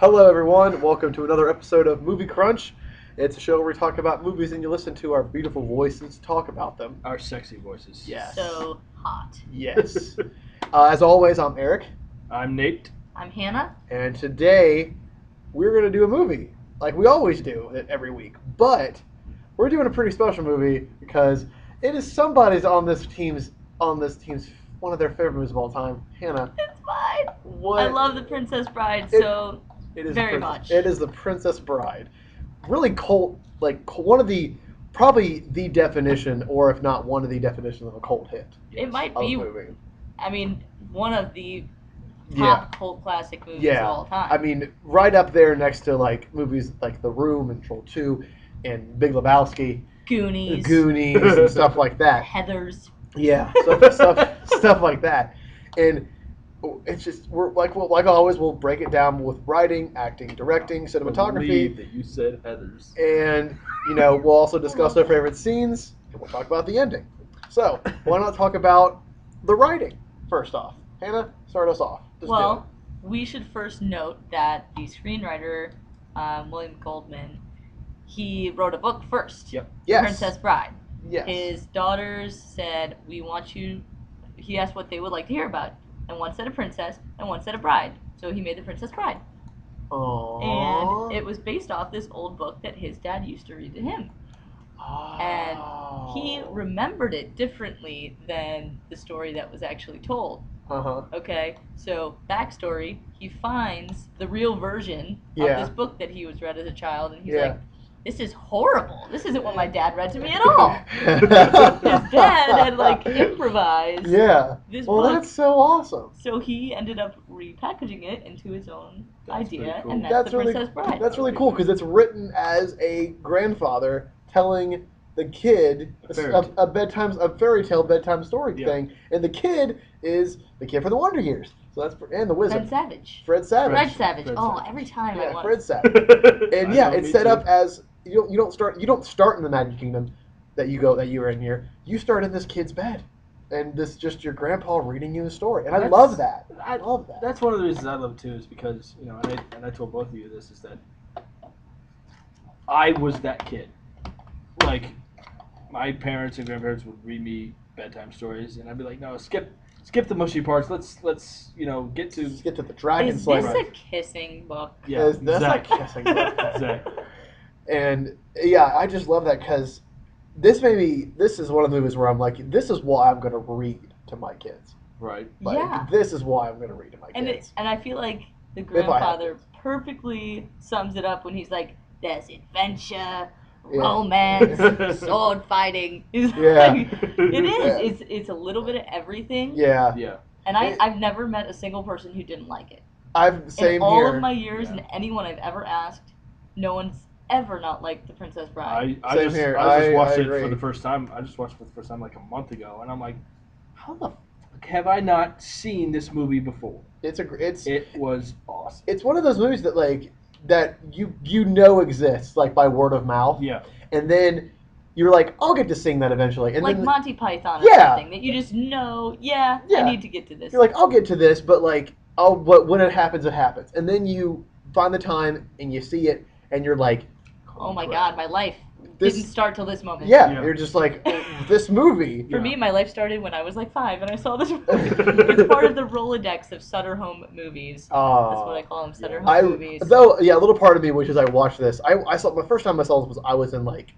Hello, everyone. Welcome to another episode of Movie Crunch. It's a show where we talk about movies and you listen to our beautiful voices talk about them. Our sexy voices. Yes. So hot. Yes. As always, I'm Eric, I'm Nate. I'm Hannah. and today we're going to do a movie like we always do every week. But we're doing a pretty special movie because it is somebody's on this team's one of their favorite movies of all time. Hannah, It's mine. what? I love The Princess Bride It- so It is very the much. It is The Princess Bride. Really cult, one of the, probably the definition, or if not one of the definitions of a cult hit it might of a be. movie. I mean, one of the Yeah. top cult classic movies Yeah. of all time. I mean, right up there next to like movies like The Room and Troll 2 and Big Lebowski, Goonies, Goonies and stuff like that. Heathers. Yeah, stuff like that. And it's just like always, we'll break it down with writing, acting, directing, cinematography. Believe that you said Heathers. And, we'll also discuss our favorite scenes, and we'll talk about the ending. So, why not talk about the writing, first off? Hannah, start us off. Just do Well, we should first note that the screenwriter, William Goldman, he wrote a book first. Yep. it. Yes. Princess Bride. Yes. His daughters said, "We want you." He asked what they would like to hear about, and one said a princess, and one said a bride. So he made the Princess Bride, Aww. and it was based off this old book that his dad used to read to him. And he remembered it differently than the story that was actually told. Uh-huh. Okay, so backstory: he finds the real version Yeah. of this book that he was read as a child, and he's Yeah. like, "This is horrible. This isn't what my dad read to me at all." His dad had like improvised Yeah. this Well, book, that's so awesome. so he ended up repackaging it into his own That's idea, pretty cool. and that's That's the really- Princess Bride. That's really cool because it's written as a grandfather telling the kid A fairy tale. a fairy tale bedtime story Yeah. thing, and the kid is the kid from the Wonder Years. So that's and the wizard, Fred Savage. Fred Savage. Fred Savage. Fred Oh, Savage. every time I Yeah, want. Fred Savage. And I yeah, know, it's me set too. up as you don't start in the Magic Kingdom that you're in here. You start in this kid's bed, and this just your grandpa reading you a story, and I That's- love that. I love that. That's one of the reasons I love it too, is because and I told both of you this, is that I was that kid. Like, my parents and grandparents would read me bedtime stories, and I'd be like, "No, skip the mushy parts. Let's get to Let's get to the Dragon Is Slayer. this Right. a kissing book? yeah." That's like kissing. Exactly. And yeah, I just love that because this is one of the movies where I'm like, this is why I'm going to read to my kids. Right. Like, Yeah. this is why I'm going to read to my And kids. I feel like the I have grandfather perfectly sums it up when he's like, "There's adventure, Yeah. romance, sword fighting." He's Yeah. like, it is. Yeah. It's a little bit of everything. Yeah, Yeah. And I've never met a single person who didn't like it. same In all here. of my years, Yeah. and anyone I've ever asked, no one's ever not liked The Princess Bride. I Same just here. I just I watched it agree. for the first time. I just watched it for the first time like a month ago, and I'm like, how the fuck have I not seen this movie before? It's It was awesome. it's one of those movies that that you know exists like by word of mouth, Yeah. and then you're like, I'll get to sing that eventually, and like then Monty Python or Yeah. something that you just know, I Yeah. need to get to this. you're like, I'll get to this, but but when it happens, and then you find the time and you see it, and you're like, oh my crap. God, my life This- didn't start till this moment. Yeah, Yeah. you're just like, this movie. For Yeah. me, my life started when I was like 5 and I saw this movie. It's part of the Rolodex of Sutter Home movies. That's what I call them, Sutter Home movies. a little part of me wishes I watched this. I saw the first time I saw this was I was in like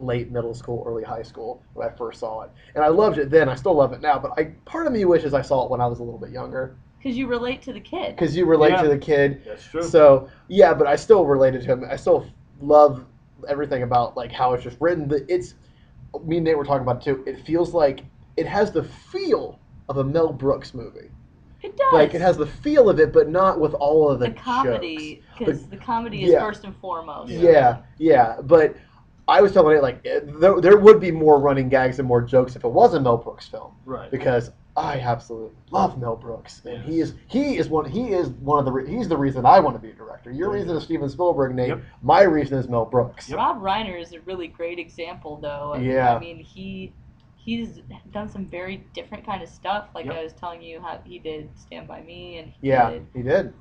late middle school, early high school when I first saw it, and I loved it then. I still love it now, but part of me wishes I saw it when I was a little bit younger Because you relate to the kid. because you relate Yeah. to the kid. That's true. So yeah, but I still related to him. I still love everything about like how it's just written. Me and Nate were talking about it too. It feels like it has the feel of a Mel Brooks movie. It does. Like it has the feel of it, but not with all of the comedy, jokes. because the comedy is Yeah. first and foremost. Yeah. But I was telling it like there would be more running gags and more jokes if it was a Mel Brooks film Right. because I absolutely love Mel Brooks, and Yes. he's the reason I want to be a director. Your reason is Steven Spielberg, Nate. Yep. My reason is Mel Brooks. Yep. Rob Reiner is a really great example, though. Yeah. I mean, he he's done some very different kind of stuff. Like Yep. I was telling you how he did Stand By Me, and he Yeah, did he did.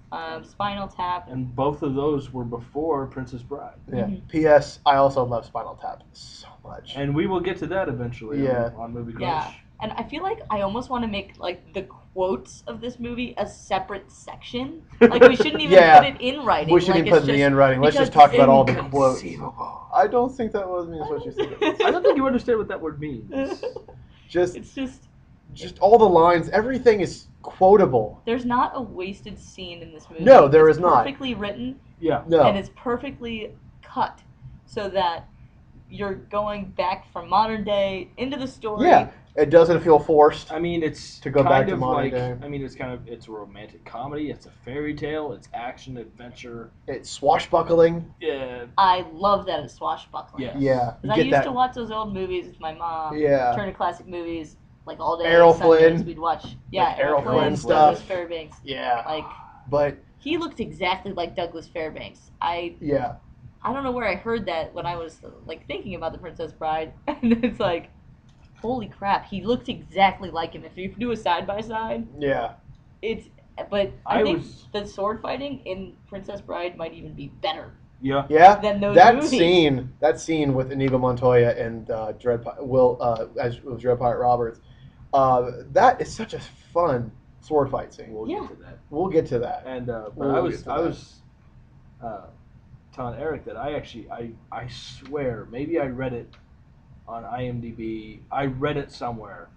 Spinal Tap. And both of those were before Princess Bride. Yeah. Mhm. P.S. I also love Spinal Tap so much. And we will get to that eventually Yeah. on Movie Crunch. Yeah. And I feel like I almost want to make like the quotes of this movie a separate section. Like we shouldn't even Yeah. put it in writing. We shouldn't like, put it's it in the just- end writing. Let's just because talk about all the quotes. Inconceivable. I don't think that was means what you said. I don't think you understand what that word means. Just It's just all the lines. Everything is quotable. there's not a wasted scene in this movie. No, there It's is not. Perfectly written Yeah. No. and it's perfectly cut so that you're going back from modern day into the story. Yeah. It doesn't feel forced. I mean, it's To go kind back to of modern like, day. I mean, it's a romantic comedy. It's a fairy tale. It's action, adventure. It's swashbuckling. Yeah. I love that it's swashbuckling. Yeah. Yeah. You Because I get used that. to watch those old movies with my mom. Yeah. Turner Classic Movies, like all day. Errol Sundays, Flynn. We'd watch. Yeah, Like Errol Errol Flynn Flynn, stuff. Douglas Fairbanks. Yeah. Like But he looked exactly like Douglas Fairbanks. I yeah. don't know where I heard that when I was like thinking about The Princess Bride, and it's like, holy crap, he looked exactly like him. If you do a side by side, Yeah. it's. But I I think was- the sword fighting in Princess Bride might even be better Yeah. Yeah. than those That movies. scene with Inigo Montoya and Dread as Dread Pirate Roberts, that is such a fun sword fight scene. We'll Yeah. get to that. We'll get to that. And but We'll I get was to I that. was telling Eric that I swear maybe I read it on IMDb. I read it somewhere,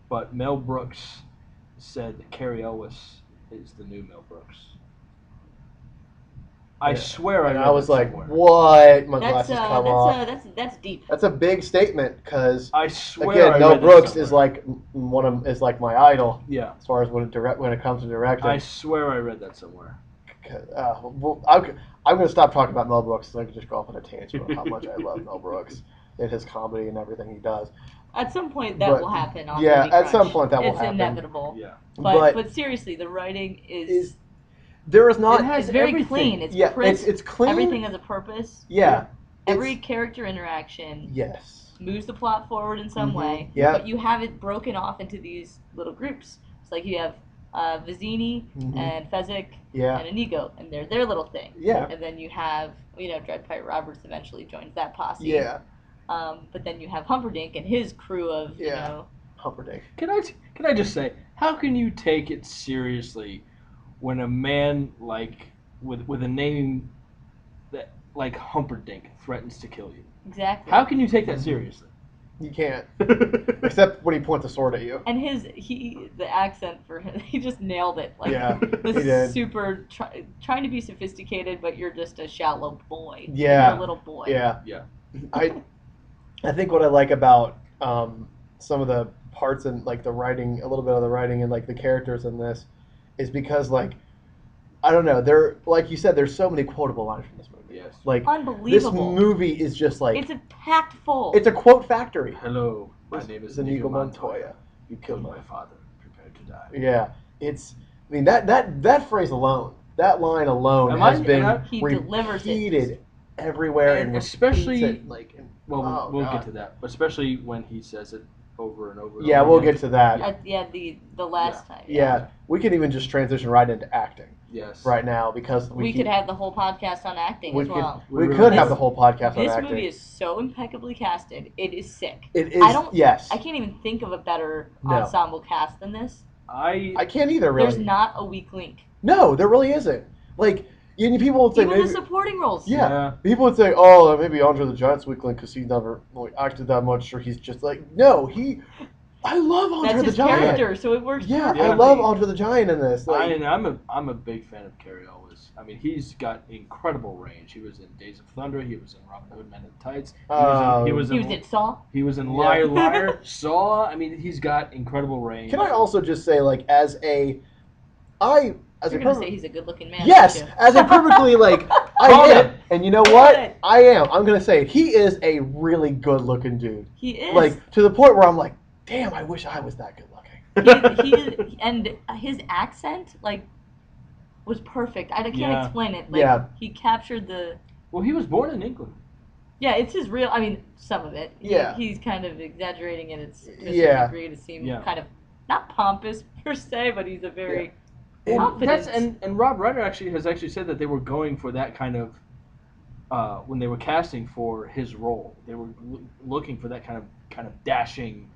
but Mel Brooks said that Carrie Elwes is the new Mel Brooks. I Yeah. swear I And read I was that like, somewhere. "What? My That's glasses come off." that's deep. That's a big statement because I swear I again, Mel read that Brooks is somewhere. like my idol Yeah, as far as when it comes to directing. I swear I read that somewhere. Well, I'm going to stop talking about Mel Brooks so I can just go off on a tangent about how much I love Mel Brooks and his comedy and everything he does. At some point, that But- will happen. On yeah, Movie at Crunch. some point that will it's happen. inevitable. Yeah, But seriously, the writing is there is not. It has it's very everything. clean. It's yeah, crisp. it's clean. Everything has a purpose. Yeah. Every it's- character interaction Yes. moves the plot forward in some Mhm. way. Yeah. But you have it broken off into these little groups. It's like you have Vizzini Mhm. and Fezzik Yeah. and Inigo, and they're their little thing. Yeah. And then you have, Dread Pirate Roberts eventually joins that posse. Yeah. But then you have Humperdinck and his crew of, Yeah. Humperdinck. Can I just say, how can you take it seriously when a man like with a name that like Humperdinck threatens to kill you? exactly. How can you take that seriously? You can't. Except when he points a sword at you. And the accent for him, he just nailed it. Like, Yeah. this he did. super trying to be sophisticated, but you're just a shallow boy. Yeah. You're a little boy. Yeah. Yeah. I think what I like about some of the parts and like the writing, a little bit of the writing and like the characters in this, is because like I don't know, there like you said, there's so many quotable lines from this movie. Yes. Like this Unbelievable. movie is just like It's a packed full. it's a quote factory. Hello, my name is Inigo Inigo Montoya. Montoya. You killed my father. Prepare to die. Yeah, it's. I mean that phrase alone, that line alone, Am has I- been and I- He delivers it. repeated everywhere, And and especially- repeats it, like. Well, Oh, we'll God. get to that, especially when he says it over and over. And Yeah, over we'll again. get to that. The last time. Yeah, we can even just transition right into acting Yes. right now because We could have the whole podcast on acting we as could, well. we We could really have could. the whole podcast on This acting. movie is so impeccably casted. It is sick. It is. I don't- Yes. I can't even think of a better No. ensemble cast than this. I can't either. Really. There's not a weak link. No, there really isn't. Like, people would say Even maybe. the supporting roles. Yeah. People would say, "Oh, maybe Andre the Giant's weak link because he never like, acted that much," or he's just like, "No, I love Andre That's the his Giant. character, so it works Yeah, perfectly. I love Andre the Giant in this. Like, I'm a big fan of Cary Elwes. I mean, he's got incredible range. He was in Days of Thunder. He was in Robin Hood Men in Tights. He was He was in Saw. in Yeah. Liar Liar. Saw. I mean, he's got incredible range. can I also just say, like, as a You're gonna say he's a good-looking man. yes, aren't you? as a perfectly like I Call am, it. and you know Call what? it. I am. I'm gonna say it. He is a really good-looking dude. He is. Like to the point where I'm like, damn, I wish I was that good-looking. and his accent was perfect. I can't Yeah. explain it. Like, Yeah. he captured the. Well, he was born in England. Yeah, it's his real. I mean, some of it. Yeah. He's kind of exaggerating it. It's to a Yeah. certain degree to seem Yeah. kind of not pompous per se, but he's a very And confident. And Rob Reiner has actually said that they were going for that kind of when they were casting for his role. They were looking for that kind of dashing,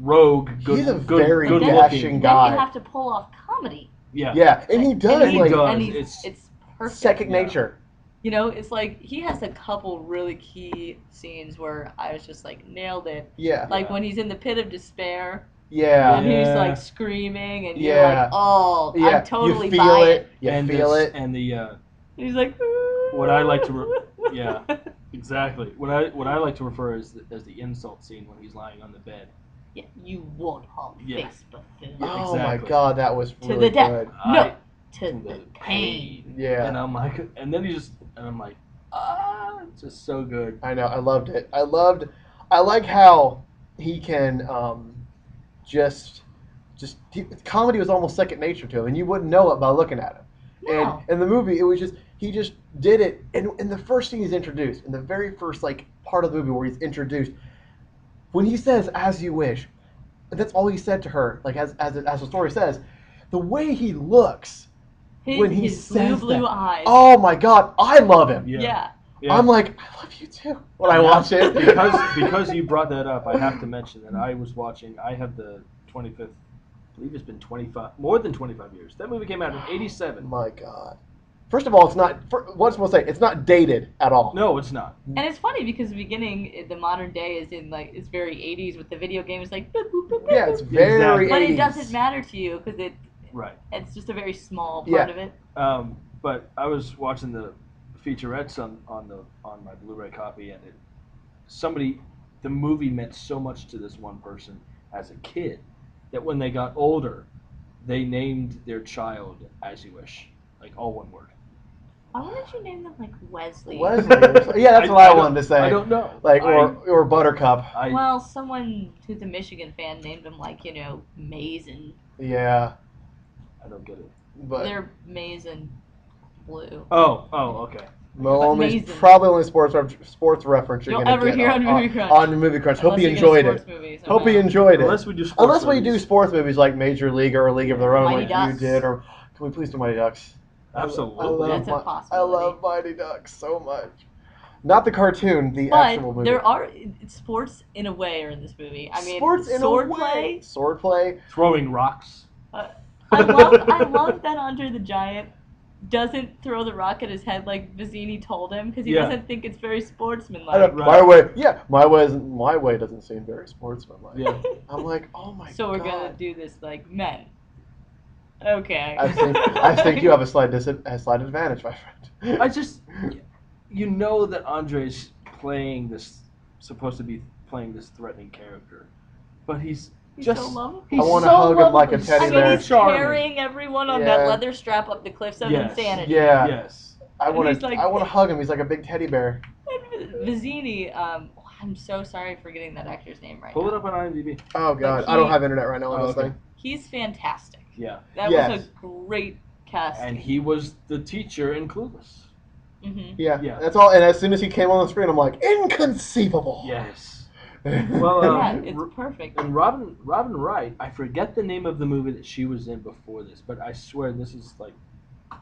rogue, good, He's a good, very good dashing looking. guy. Then you have to pull off comedy. Yeah. Yeah, and he does. he like, does. And It's- it's perfect. second Yeah. nature. You know, it's like he has a couple really key scenes where I was just like nailed it. Yeah. Like Yeah. when he's in the pit of despair Yeah. and he's Yeah. like screaming and you're Yeah. like, oh, Yeah. I'm totally you feel buying it. You and feel this, it. And the He's like, what I like to yeah, exactly. What I like to refer as the insult scene when he's lying on the bed. Yeah, you won't harm Yeah. face buffoon. Oh Exactly. my god, that was To really the death. good. No, I- to the pain. Yeah. And I'm like, and then I'm like, it's just so good. I know. I loved it. I like how he can just comedy was almost second nature to him, and you wouldn't know it by looking at him. No. And in the movie, it was just he just did it. And in the first thing he's introduced, in the very first like part of the movie where he's introduced, when he says "as you wish," and that's all he said to her. Like as the story says, the way he looks when he his says blue that. eyes. Oh my god, I love him. Yeah. Yeah. I'm like, I love you too when I watch it. because you brought that up, I have to mention that I was watching. I have the 25th. I believe it's been more than 25 years. That movie came out in '87. My God. First of all, it's not. Once we'll say it's not dated at all. No, it's not. And it's funny because the beginning, the modern day is in like it's very 80s with the video games like. Boop, boop, boop, boop, Yeah, it's boop. very. Exactly. But it 80s. doesn't matter to you because Right. it's just a very small part Yeah. of it. But I was watching the featurettes on my Blu-ray copy, and the movie meant so much to this one person as a kid that when they got older, they named their child "As You Wish," like all one word. Why wouldn't you name them like Wesley? Wesley. Yeah, that's what I wanted to say. I don't know. Like or Buttercup. Well, someone who's a Michigan fan named them like Mason. Yeah, I don't get it. but They're Mason blue. Oh, okay. only Mason. probably only sports reference you're You'll gonna ever get hear on Movie Crunch. On Movie Crunch. Hope Unless you get enjoyed sports it. movies Hope you somehow. enjoyed it. Unless we do sports Unless we do movies. sports movies like Major League or League of Their Own, Mighty like Ducks. you did, or can we please do Mighty Ducks? Absolutely. That's a I possibility. love Mighty Ducks so much. Not the cartoon, the But actual movie. there are sports in a way are in this movie. I mean, sports in sword a way. play. Swordplay. Throwing rocks. I love that Andre the Giant doesn't throw the rock at his head like Vizzini told him because he Yeah. doesn't think it's very I sportsmanlike. don't, Right. My way. Yeah, my way doesn't seem very sportsmanlike. Yeah. I'm like, oh my god. So we're gonna do this like men. Okay. I think you have a slight advantage, my friend. I just, that Andre's supposed to be playing this threatening character, but he's just. so lovable. He's I wanna so hug him like a lovable. teddy I bear. mean, he's charming. carrying everyone on Yeah. that leather strap up the cliffs of Yes. insanity. Yeah. Yes. I want he's to. like- I want to hug him. He's like a big teddy bear. And Vizzini, I'm so sorry for getting that actor's name right Pull now. it up on IMDb. Oh god, But I don't he- have internet right now on Oh, this okay. thing. He's fantastic. Yeah. That Yes. was a great casting. And he was the teacher in Clueless. hmm Yeah, Yeah. that's all. And as soon as he came on the screen, I'm like, inconceivable. Yes. Well, yeah, it's perfect. And Robin Wright, I forget the name of the movie that she was in before this, but I swear this is like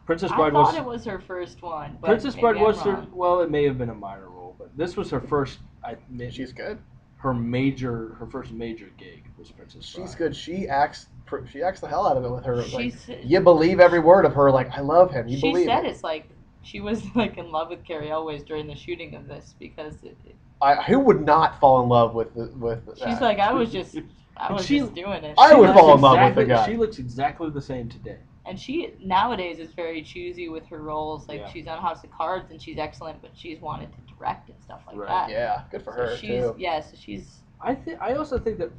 Princess I Bride thought was it was her first one. But Princess maybe Bride I'm was her. wrong. Well, it may have been a minor role, but this was her first. I admit, She's good. her first major gig was Princess Bride. She's good. She acts the hell out of it with her. Like, She's, you believe every word of her. Like, I love him. You she believe said it. it's like she was like in love with Carrie Elways during the shooting of this because Who would not fall in love with she's that? like I was just She- doing it. I She would looks fall in love with the exactly- guy. She looks exactly the same today. And she nowadays is very choosy with her roles. Like Yeah. she's on House of Cards and she's excellent, but she's wanted to direct and stuff like Right. that. Yeah, good for So her she's too. so she's I also think that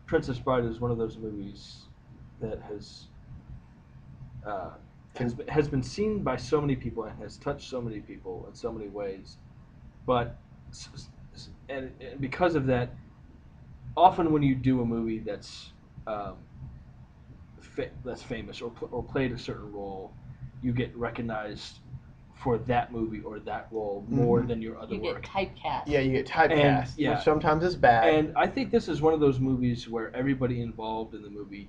Princess Bride is one of those movies that has been seen by so many people and has touched so many people in so many ways, but and because of that, often when you do a movie that's famous or played a certain role, you get recognized for that movie or that role more Mhm. than your other You work. get typecast. Yeah, you get typecast, yeah. which sometimes is bad. And I think this is one of those movies where everybody involved in the movie,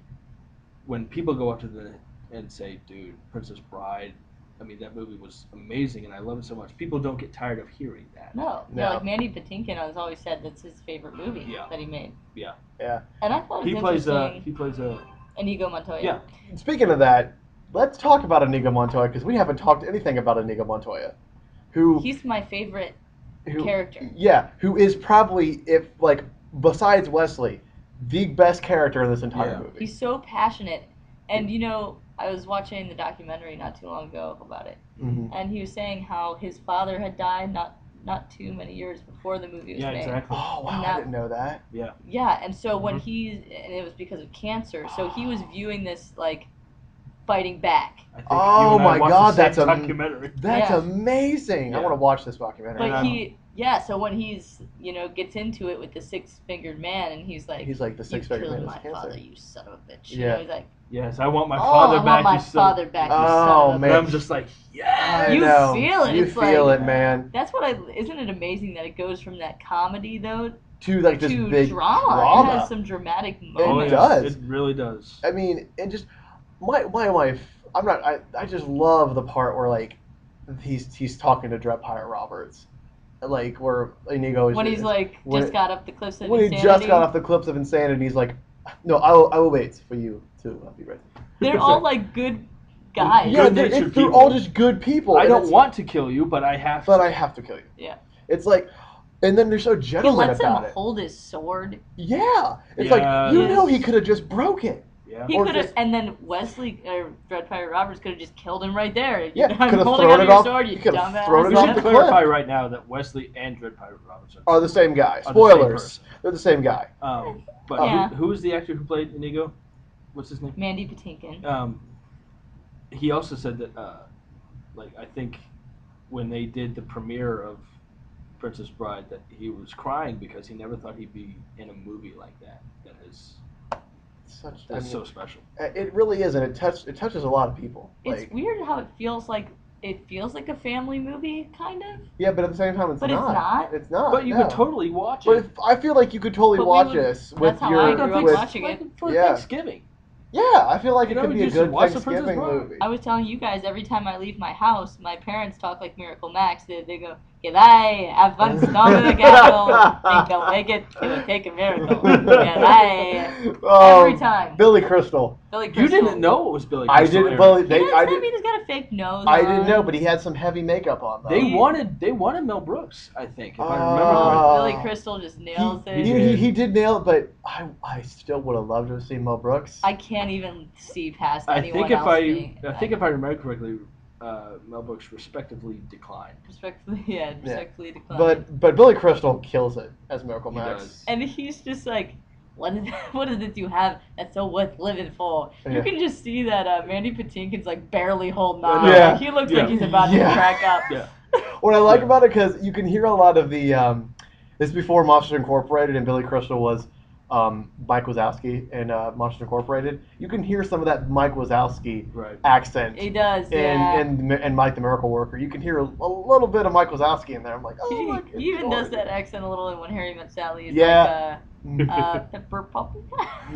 when people go up to them and say, dude, Princess Bride, I mean, that movie was amazing and I love it so much. People don't get tired of hearing that. No. No. Yeah, like Mandy Patinkin has always said that's his favorite movie Yeah. that he made. Yeah. Yeah. And I thought it He was plays a. interesting. He plays a. Inigo Montoya. Yeah. Speaking of that, let's talk about Inigo Montoya because we haven't talked anything about Inigo Montoya, who He's my favorite who character. yeah, who is probably, if like besides Wesley, the best character in this entire Yeah. movie. He's so passionate. And you know, I was watching the documentary not too long ago about it, Mhm. and he was saying how his father had died not too many years before the movie was Yeah, made. exactly. Oh wow, Now- I didn't know that. Yeah, and so when Mhm. and it was because of cancer, so he was viewing this like fighting back. I think Oh you and I my watched God, the same that's a- documentary. That's Yeah. amazing. I Yeah. want to watch this documentary. But And so when he's gets into it with the six-fingered man, and he's like, He's like the "You six-fingered killed man my with cancer. father, you son of a bitch." Yeah. You know, he's like, Yes, I want my "Oh, father I back. want my you son- father back, you Oh, son of a man. And I'm bitch." just like, I yeah. You know. feel it. You It's feel like- it, man. That's what isn't it amazing that it goes from that comedy though To like this to big drama. It has some dramatic Oh, moments. It does. It really does. I mean, and just my wife. I just love the part where like he's talking to Dread Pirate Roberts, like where Inigo is When he's like when just it- got up the cliffs of when he insanity. just got off the cliffs of insanity. He's like, no, I will wait for you to be ready. They're all like good guys. Yeah, Good-natured they're people. all just good people. I and don't it's- want to kill you, but I have but to. I have to kill you. Yeah. It's like, and then they're so He gentleman lets him about it. hold his sword. Yeah, it's Yeah. like you know he could have just broke it. Yeah. He Or could have, just- and then Wesley or Dread Pirate Roberts could have just killed him right there. Yeah, I'm could have holding thrown out it your off- sword, he you could have dumbass. thrown it We off should the clarify cliff. right now that Wesley and Dread Pirate Roberts Are the same guy. Are the same Spoilers. person. They're the same guy. But Yeah. who is the actor who played Inigo? What's his name? Mandy Patinkin. He also said that, I think when they did the premiere of Princess Bride, that he was crying because he never thought he'd be in a movie like that. That is Such. that's so special. It really is, and it touches a lot of people. It's Like, weird how it feels like a family movie, kind of. yeah, but at the same time, it's But it's not. not? It's not. But you no. could totally watch But it. I feel like you could totally But we watch would- this that's with how your. I grew up with, watching it. For Yeah. Thanksgiving. Yeah, I feel like You it know, could be a just good watch the Princess Thanksgiving Bride. movie. I was telling you guys every time I leave my house, my parents talk like Miracle Max. They go, "G'day, have fun storming the castle. Think they'll make it? It'll take a miracle. G'day." Every time. Billy Crystal. Billy You Crystal. didn't know it was Billy I Crystal. didn't. Eric. Well, He they. does I that mean did. he's got a fake nose. I on? didn't know, but he had some heavy makeup on though. They wanted Mel Brooks, I think, if I remember Oh. correctly. Billy Crystal just nails it. He did nail it, but I still would have loved to have seen Mel Brooks. I can't even see past I anyone think if else I being. if I remember correctly, Mel Brooks respectively declined. respectfully declined. But Billy Crystal kills it as Miracle He Max. does. And he's just like, what is it you have that's so worth living for? Yeah. You can just see that Mandy Patinkin's like barely holding on. Yeah. Like, he looks Yeah. like he's about to Yeah. crack up. Yeah. What I like Yeah. about it because you can hear a lot of the. This is before Monsters Incorporated, and Billy Crystal was Mike Wazowski in Monsters Incorporated. You can hear some of that Mike Wazowski Right. accent He does, in, yeah. in Mike the Miracle Worker. You can hear a little bit of Mike Wazowski in there. I'm like, oh, look, He even does it's that accent a little in When Harry Met Sally. He's Yeah. like, Pepper Puppy.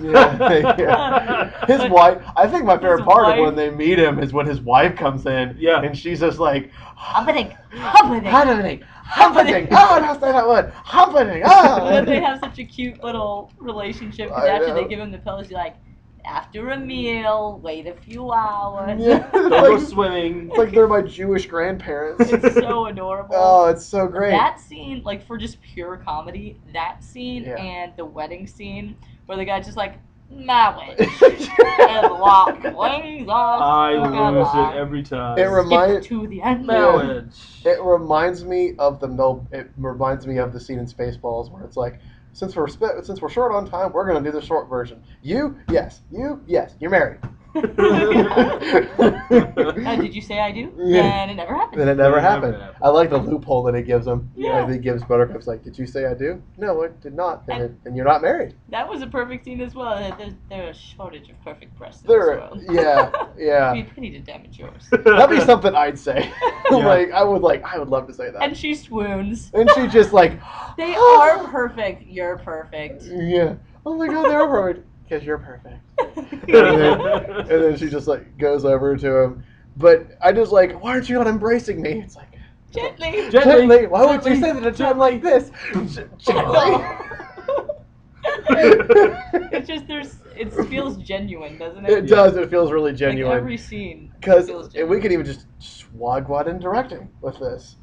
yeah. His wife. I think my favorite His part of wife. when they meet him is when his wife comes in. Yeah. And she's just like, Happening. happening, happening. Oh, don't say that word. Happening. And then they Oh. have such a cute little relationship because I after know. they give him the pills, you're like, after a meal, wait a few hours. Yeah. Don't go Like- swimming. It's like they're my Jewish grandparents. It's so adorable. Oh, it's so great. That scene, like for just pure comedy, that scene Yeah. and the wedding scene where the guy's just like, marriage and lock wings off. I lose Goodbye. it every time. It Skip reminds to the end. Marriage. it reminds me of the scene in Spaceballs where it's like, since we're short on time, we're gonna do the short version. You, yes, you're married. Did you say I do? Yeah. Then it never happened. Then it never Never happened. happened. I like the loophole that he gives him. Yeah. Like, he gives Buttercup's like, did you say I do? No, I did not. And you're not married. That was a perfect scene as well. There's a shortage of perfect breasts in There, this world. yeah, yeah. It'd be a pity to damage yours. That'd be something I'd say. Yeah. I would love to say that. And she swoons. And she just like, They are perfect. You're perfect. yeah. Oh my God, they're perfect. Because you're perfect. And then she just like goes over to him. But I just like, why aren't you not embracing me? It's like, Gently. gently. Why would you Gently. say that at a time like this? Gently. It's just it feels genuine, doesn't it? It does. It feels really Like genuine. every scene Because feels we genuine. could even just swag in directing with this.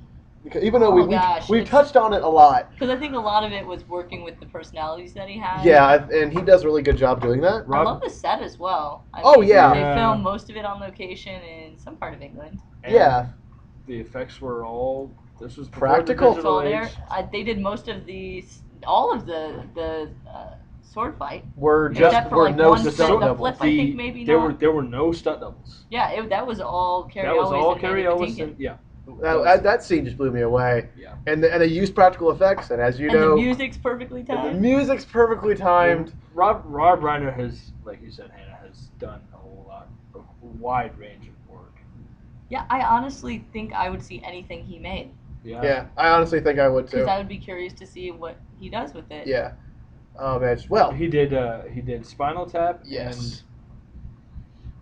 Because even though Oh, gosh, we've it's- touched on it a lot. Because I think a lot of it was working with the personalities that he had. Yeah, and he does a really good job doing that. I love the set as well. I Oh, think yeah. They Yeah. filmed most of it on location in some part of England. And Yeah. The effects were all. This was before the Practical. It's digital all there. age. They did most of all of the sword fight. We're Except just for, we're like, no one stunt bit of doubles. flip, I think maybe there not. were no stunt doubles. Yeah, that was all Carrie That was Elwes all and Carrie Mandy Ellis. Patinkin. Yeah. That scene just blew me away. Yeah. And they used practical effects, and as you And know, the music's perfectly and the timed. music's perfectly timed. Rob Reiner has, like you said, Hannah, has done a whole lot, a wide range of work. Yeah, I honestly think I would see anything he made. Yeah, I honestly think I would Because too. I would be curious to see what he does with it. Yeah. Oh man. Well, He did Spinal Tap. yes.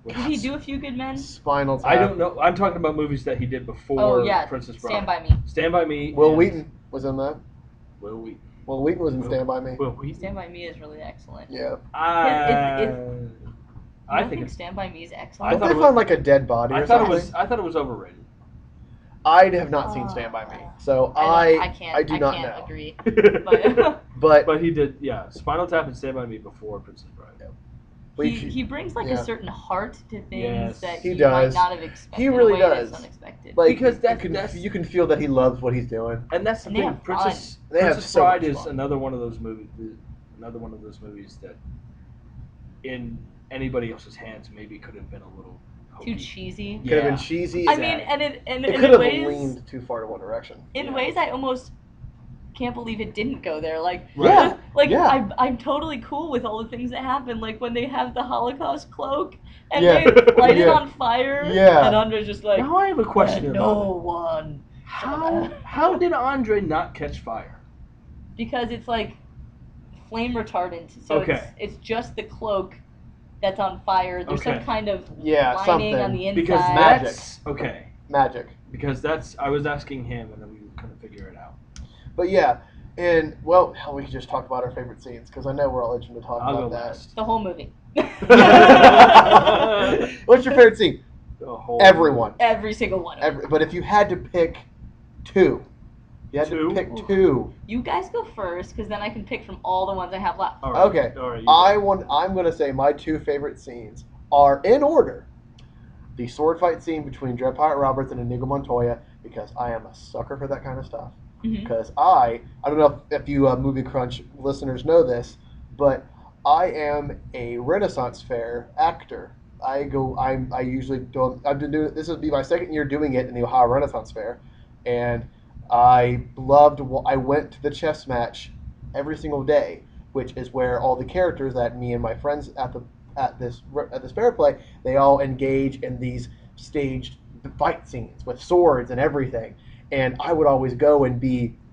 Did he do A Few Good Men? Spinal Tap. I don't know. I'm talking about movies that he did before Oh, yeah. Princess Bride. Stand By Me. Stand by Me. Will and Wheaton was in that. Will Wheaton. Will Wheaton was in Stand By Me. Will Wheaton. Stand By Me is really excellent. Yeah. I You don't think it's. Stand By Me is I excellent? Don't thought they it was- find like a dead body or I thought something? it was overrated. I have not seen Stand By Me, so I do not can't know. agree. But But He did, yeah, Spinal Tap and Stand by Me before Princess Bride. he brings like yeah. a certain heart to things Yes. that He you does. might not have expected. He really in a way that's does. unexpected. like Because you can feel that he loves what he's doing. And that's the And they thing. have Princess They have Princess so Bride much is fun. another one of those movies. That, in anybody else's hands, maybe could have been a little Too hokey. cheesy. Could have Yeah. been cheesy. I It mean, and could in have ways, leaned too far to one direction. in Yeah. ways I almost can't believe it didn't go there. Like, Yeah, like yeah. I'm totally cool with all the things that happen. Like when they have the Holocaust cloak and Yeah. they light it Yeah. on fire. Yeah. And Andre's just like, Now I have a question "Let about no it. one. How did Andre not catch fire? Because it's like flame retardant. So Okay. it's just the cloak that's on fire. There's some Okay. kind of Yeah, lining something. on the inside. Because Magic. that's okay. Magic. Because that's I was asking him, and then we couldn't figure it out. But yeah, and well, hell, we could just talk about our favorite scenes because I know we're all itching to talk I'll about go that. last. The whole movie. What's your favorite scene? The whole Everyone. Every single one of them. But if you had to pick two, you had Two? to pick two. You guys go first, because then I can pick from all the ones I have left. All right. Okay. All right. you I'm going to say my two favorite scenes are in order. The sword fight scene between Dread Pirate Roberts and Inigo Montoya, because I am a sucker for that kind of stuff. Mhm. Because I don't know if you Movie Crunch listeners know this, but I am a Renaissance Fair actor. I usually don't. I've been doing this. Will be my second year doing it in the Ohio Renaissance Fair, and I went to the chess match every single day, which is where all the characters that me and my friends at this fair play, they all engage in these staged fight scenes with swords and everything. And I would always go and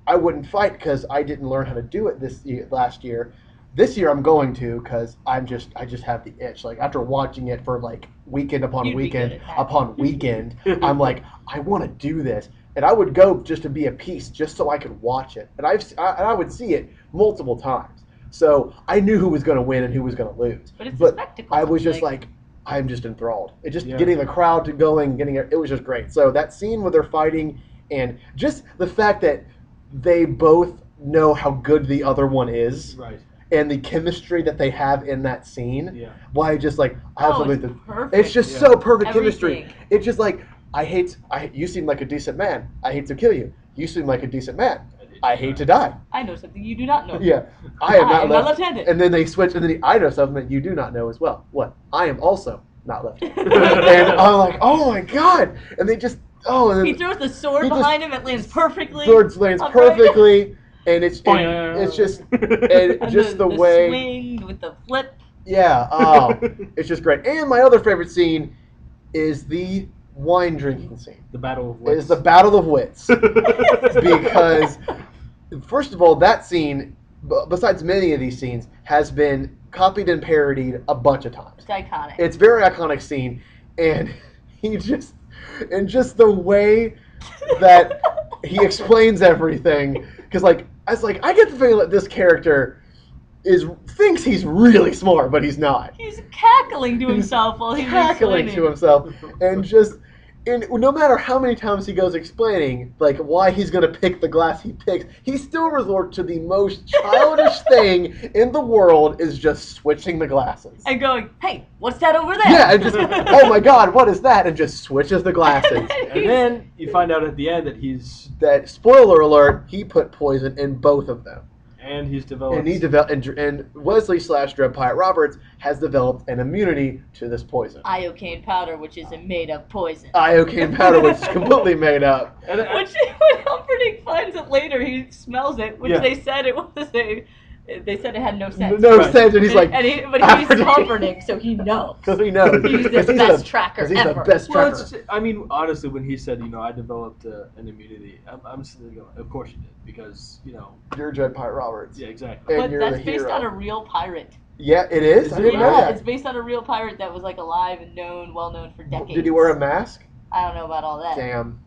I wouldn't fight because I didn't learn how to do it last year. This year I'm going to because I just have the itch. Like after watching it for like weekend upon You'd be weekend good at that. upon weekend, I'm like, I want to do this. And I would go just to be a piece, just so I could watch it. And I would see it multiple times. So I knew who was going to win and who was going to lose. But it's a spectacle. I was just like, I'm just enthralled. It just Yeah. getting the crowd to going, it was just great. So that scene where they're fighting, and just the fact that they both know how good the other one is, Right. and the chemistry that they have in that scene. Yeah. Why just like I have Oh, something it's to. perfect. It's just Yeah. so perfect chemistry. Everything. It's just like you seem like a decent man. I hate to kill you. You seem like a decent man. I hate to die. I know something you do not know. Yeah, I am not not left-handed. And then they switch, and then I know something that you do not know as well. What? I am also not left-handed. And I'm like, oh my god! And they just and He throws the sword he behind him. It lands perfectly. Sword lands upright. perfectly, and it's just And just the the way. swing with the flip. Yeah, it's just great. And my other favorite scene is the wine drinking scene. The Battle of It Wits. is the Battle of Wits. Because, first of all, that scene, besides many of these scenes, has been copied and parodied a bunch of times. It's iconic. It's a very iconic scene, and just the way that he explains everything, because I get the feeling that this character thinks he's really smart, but he's not. He's cackling to himself while he's Cackling explaining. to himself, and no matter how many times he goes explaining why he's gonna pick the glass he picks, he still resorts to the most childish thing in the world, is just switching the glasses. And going, hey, what's that over there? Yeah, and just, oh my god, what is that? And just switches the glasses. And then you find out at the end that Spoiler alert, he put poison in both of them. he's developed. And Wesley / Dread Pirate Roberts has developed an immunity to this poison. Iocane powder, which is made of poison. Iocane powder, which is completely made up. And Which, when Humperdinck finds it later, he smells it, which Yeah. they said it was they said it had no sense. No Right. sense, and he's like, but he's Humperdinck. Humperdinck, so he knows. Because he knows. He's the 'Cause best tracker he's ever. the best Well, tracker. honestly, when he said, I developed an immunity, I'm sitting there going, of course you did, because, You're Dread Pirate Roberts. yeah, exactly. And But you're that's the based hero. on a real pirate. Yeah, it is? Is I it? didn't know Yeah, that. it's based on a real pirate that was alive and well known for decades. Did he wear a mask? I don't know about all that. Damn.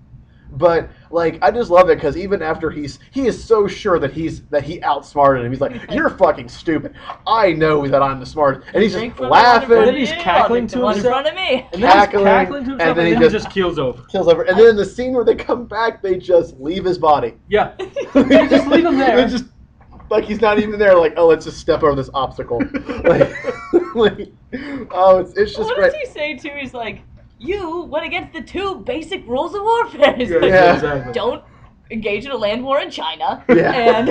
But I just love it because even after he is so sure that he outsmarted him. He's like, "You're fucking stupid. I know that I'm the smartest," and he's Drink just from the one in front laughing, of then he's you, cackling I'll to drink the one in himself. front of me. And then he's cackling, cackling to and himself, then he and just- just keels over. kills over, and then in the scene where they come back, they just leave his body. Yeah. They just leave him there. They just he's not even there. Oh, let's just step over this obstacle. It's just What great. does he say too? He's like, you went against the 2 basic rules of warfare. He's like, Yeah. Exactly. Don't engage in a land war in China. Yeah. And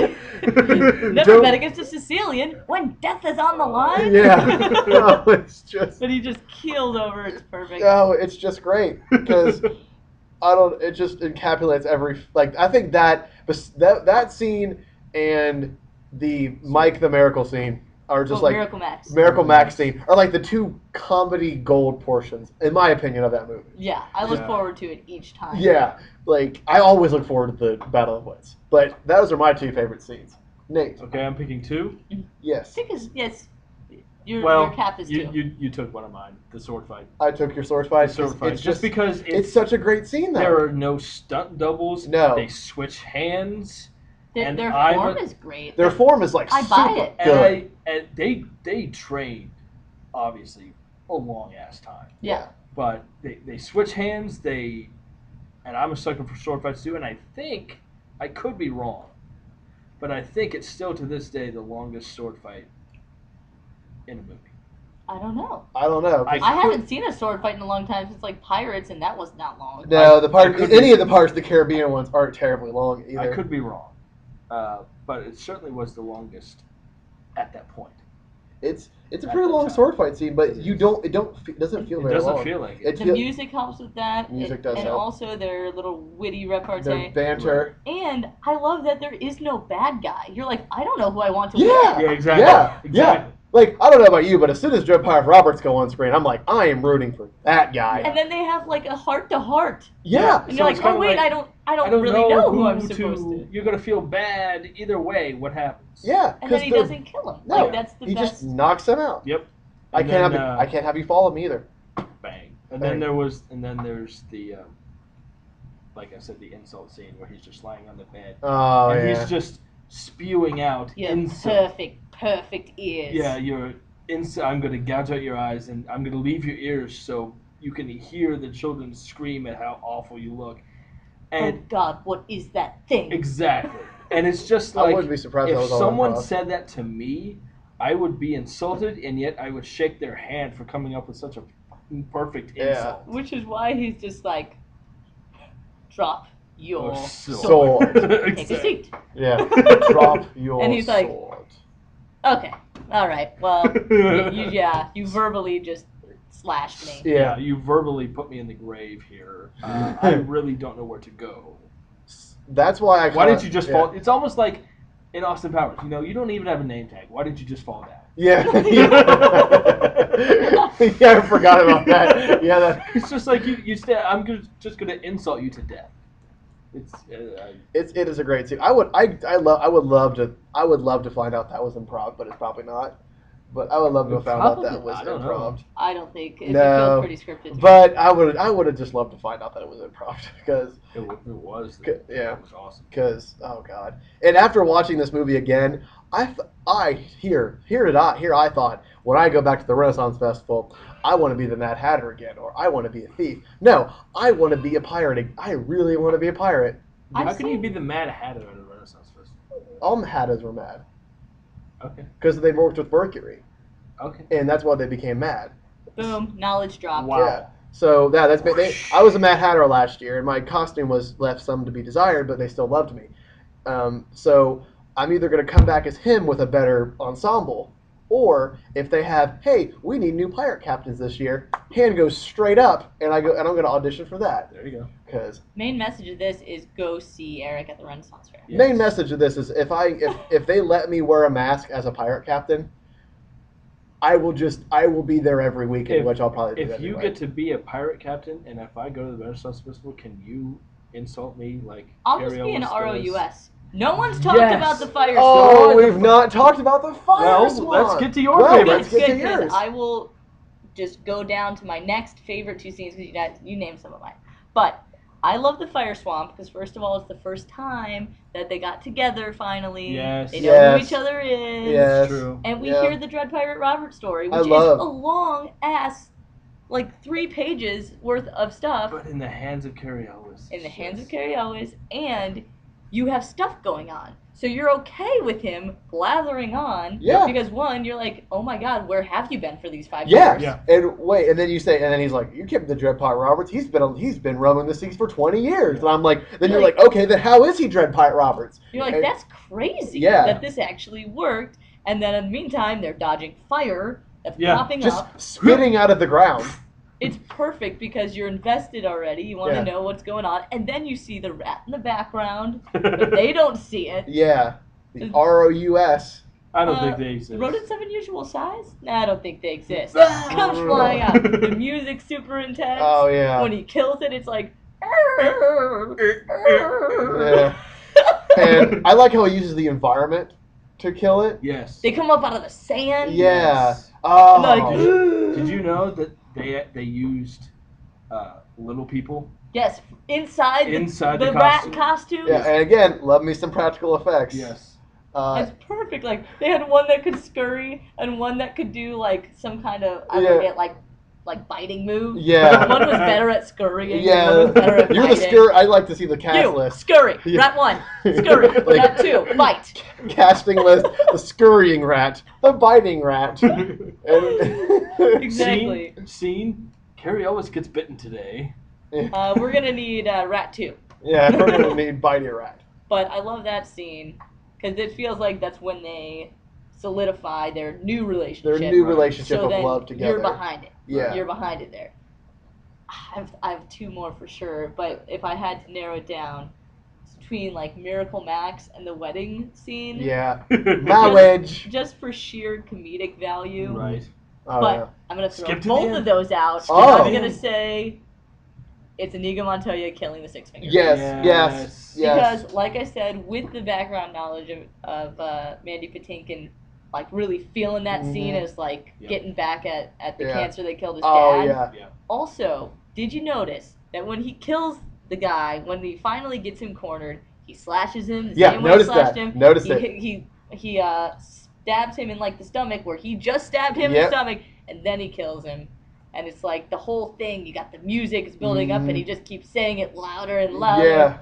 never Don't- bet against a Sicilian when death is on the line. Yeah. No, it's just. But he just keeled over. It's perfect. No, it's just great because it just encapsulates every I think that scene and the Mike the Miracle scene are just Miracle Max. Miracle Max scene are the 2 comedy gold portions in my opinion of that movie. Yeah, I look Yeah. forward to it each time. Yeah, I always look forward to the Battle of Wits, but those are my 2 favorite scenes. Nate, Okay, I'm picking 2. I yes, think yes. Your Well, cap is 2. you took one of mine, the sword fight. I took your sword fight. The sword fight. It's Just because it's such a great scene though. there are no stunt doubles. No. They switch hands. Their and their I'm form a- is great. Their form is I buy super it. good. And they trained, obviously, a long ass time. Yeah. But they switch hands. And I'm a sucker for sword fights too. And I think I could be wrong, but I think it's still to this day the longest sword fight in a movie. I don't know. I don't know. 'cause- I haven't seen a sword fight in a long time since Pirates, and that was not long. No, I could any be- of the Pirates of the Caribbean ones aren't terribly long either. I could be wrong, but it certainly was the longest at that point. It's a At pretty the long time. sword fight scene, but It it doesn't feel It very doesn't long. feel like it. It The feel- music helps with that. Music does and help. also their little witty the repartee. banter. And I love that there is no bad guy. You're like, I don't know who I want to Yeah. win. Yeah, exactly. Yeah, Exactly. I don't know about you, but as soon as Dread Pirate Roberts go on screen, I'm like, I am rooting for that guy. And then they have a heart to heart. Yeah. And So you're it's like, oh kinda wait, like, I don't really know who I'm supposed to. You're gonna feel bad either way. What happens? Yeah. And then 'cause he the- doesn't kill him. No, That's the he best. just knocks him out. Yep. I And can't then, I can't have you follow me either. Bang. And Bang. then there's the, like I said, the insult scene where he's just lying on the bed Oh and yeah. he's just spewing out Your insult. perfect ears. Yeah, I'm gonna gouge out your eyes and I'm gonna leave your ears so you can hear the children scream at how awful you look. Oh And God, what is that thing? exactly. And it's just I like wouldn't be surprised if that if was all someone improv. said that to me, I would be insulted, and yet I would shake their hand for coming up with such a perfect Yeah. insult. Which is why he's just like, drop your Or sword. Take a Exactly. seat. Yeah. Drop your And he's like- sword. Okay. All right. Well, you verbally just slashed me. Yeah, you verbally put me in the grave here. I really don't know where to go. That's why I. Why didn't you just fall? It's almost like in Austin Powers. You don't even have a name tag. Why didn't you just fall down? Yeah. Yeah, I forgot about that. Yeah, that. It's just like you stay. Just gonna insult you to death. It is a great scene. I would love to find out that was improv, but it's probably not. But I would love to have found out that was improv. I don't think it No, feels pretty scripted. To me. But I would have just loved to find out that it was improv because it was. Yeah. It was awesome. Because oh god! And after watching this movie again, I thought when I go back to the Renaissance Festival, I want to be the Mad Hatter again, or I want to be a thief. No, I want to be a pirate. I really want to be a pirate. How can you be the Mad Hatter at a Renaissance Festival? All the Hatters were mad. Okay. Because they worked with Mercury. Okay. And that's why they became mad. Boom! Knowledge drop. Wow. Yeah. So I was a Mad Hatter last year, and my costume was left some to be desired, but they still loved me. So I'm either going to come back as him with a better ensemble, or if they have, hey, we need new pirate captains this year, hand goes straight up, and I'm going to audition for that. There you go. Because main message of this is go see Eric at the Renaissance Fair. Yes. Main message of this is if they let me wear a mask as a pirate captain, I will be there every weekend, which I'll probably do. If anyway. you get to be a pirate captain, and if I go to the Renaissance Festival, can you insult me like I'll Harry just be an Owens does? ROUS. No one's talked Yes. about the fire Oh, swamp. we've not talked about the fire Well, swamp. let's get to your Well, favorite. let's get to Good, 'cause yours. I will just go down to my next favorite two scenes because you named some of mine. But I love the fire swamp because first of all, it's the first time that they got together finally. Yes. They know who Yes. each other is. Yes. True. And we Yeah. hear the Dread Pirate Robert story, I which is love- a long ass, like 3 pages worth of stuff But in the hands of Carrie Ellis. in the hands of Carrie Elwes, and you have stuff going on. So you're okay with him blathering on. Yeah. Because one, you're like, oh my god, where have you been for these 5 Yeah. years? Yeah. And wait, and then he's like, you kept the Dread Pirate Roberts. He's been roaming the seas for 20 years. And I'm like, then you're like, okay, then how is he Dread Pirate Roberts? You're like, And- that's crazy Yeah. that this actually worked. And then in the meantime, they're dodging fire that's Yeah. popping just up. spitting out of the ground. It's perfect because you're invested already. You want Yeah. to know what's going on. And then you see the rat in the background, but they don't see it. Yeah. The ROUS. I don't think they exist. Rodents of unusual size? Nah, I don't think they exist. Ah. Comes flying out. The music's super intense. Oh, yeah. When he kills it, it's like. Yeah. And I like how he uses the environment to kill it. Yes. They come up out of the sand. Yeah. Yes. Oh. Like- Did you know that they used little people? Yes, inside Inside the rat costume. costume. Yeah, and again, love me some practical effects. Yes. It's perfect. Like they had one that could scurry and one that could do like some kind of I Yeah. forget like biting move. Yeah. One was better at scurrying. And Yeah, one was better at you're the biting. scurry. I like to see the cast You list. scurry. Yeah. Rat 1. Scurry. Like- Rat 2. Bite. Casting list: the scurrying rat, the biting rat. And Exactly. Scene. Carrie Ellis gets bitten today. We're gonna need Rat 2. Yeah, we're gonna need biting rat. But I love that scene because it feels like that's when they solidify their new relationship. Their new Right. relationship so of then love together. You're behind it. Yeah. You're behind it there. I have 2 more for sure, but if I had to narrow it down, it's between like Miracle Max and the wedding scene. Yeah, marriage. Just for sheer comedic value. Right. Oh, But yeah. I'm gonna throw Skip to both the of end. those out. Oh. I'm gonna say it's Inigo Montoya killing the Six Finger. Yes, Yes. yes. Because, like I said, with the background knowledge of Mandy Patinkin, like really feeling that scene as like Yeah. getting back at the Yeah. cancer that killed his Oh, dad. yeah. Also, did you notice that when he kills the guy, when he finally gets him cornered, he slashes him the Yeah, same way he notice slashed that. him. Notice he, it. He stabs him in like the stomach where he just stabbed him in Yep. the stomach, and then he kills him. And it's like the whole thing. You got the music is building up, and he just keeps saying it louder and louder. Yeah.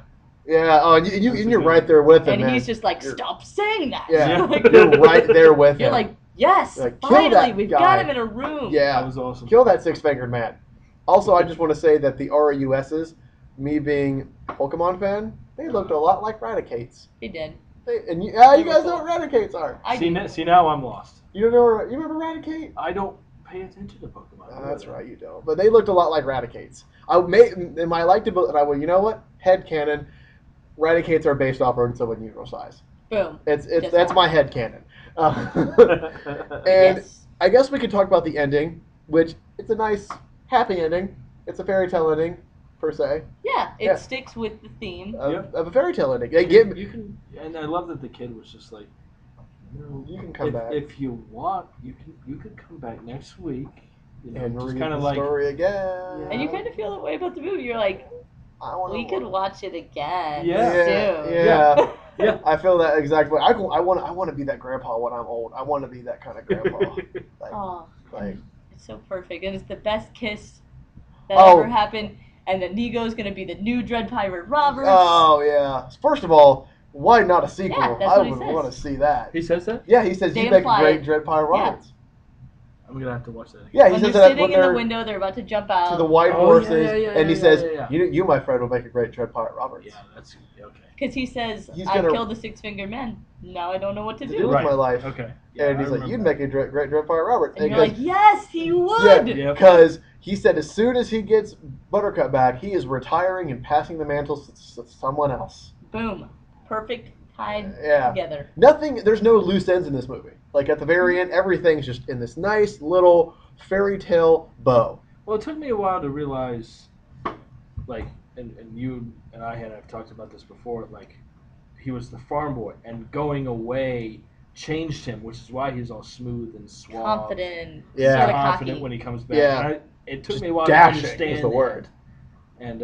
Yeah. Oh, and you're right there with him, And man. he's just like, You're- stop saying that. Yeah. Like, You're right there with him. you're like, yes, Like, kill finally, that we've guy. got him in a room. yeah. That was awesome. Kill that six-fingered man. Also, I just want to say that the RUSs, me being a Pokemon fan, they looked a lot like Raticates. He did. You They guys were know cool. what Raticates are. I See now I'm lost. You don't know? You remember Raticate? I don't pay attention to Pokemon. Oh, that's right, you don't. But they looked a lot like Raticates. In my likable, and I went, you know what? Headcanon, Raticates are based off rodents of unusual size. Boom. That's Just my headcanon. And Yes. I guess we could talk about the ending, which it's a nice, happy ending. It's a fairy tale ending, per se, Yeah, it Yeah. sticks with the theme. of a fairy tale ending. They give, You can, and I love that the kid was just like, you can come back if you want. You could come back next week. You know, and just read kind the of like, story again. And you kind of feel that way about the movie. You're like, I wanna we could watch it again. Yeah. soon. Yeah. yeah. I feel that exactly. I want to be that grandpa when I'm old. I want to be that kind of grandpa. Like, Oh, like it's so perfect, and it's the best kiss that Oh. ever happened. And then Nigo's gonna be the new Dread Pirate Roberts. oh yeah. First of all, why not a sequel? Yeah, that's I what he would says. want to see that. He says that. Yeah, he says They you make a imply great it. Dread Pirate Yeah. Roberts. I'm gonna have to watch that again. Yeah, he When says they're that sitting when in the they're window, they're about to jump out. to the white Oh, horses, yeah, and he says, yeah. You, my friend, will make a great Dread Pirate Roberts. Yeah, that's okay. Because he says, He's I gonna- killed the six-fingered man. Now I don't know what to To do. do with Right. my life. Okay. And I he's like, remember you'd that. make a great Dread Pirate Roberts. And he you're goes, like, yes, he would. yeah, Yep. because he said as soon as he gets Buttercup back, he is retiring and passing the mantle to someone else. Boom. Perfect tied Yeah. together. Nothing. There's no loose ends in this movie. Like at the very end, everything's just in this nice little fairy tale bow. Well, it took me a while to realize, like, and you and I've talked about this before, like, he was the farm boy, and going away changed him, which is why he's all smooth and suave. Confident. Yeah. Sort of Confident cocky. when he comes back. Yeah. And it took Just me a while to dashing understand is the that. word. And,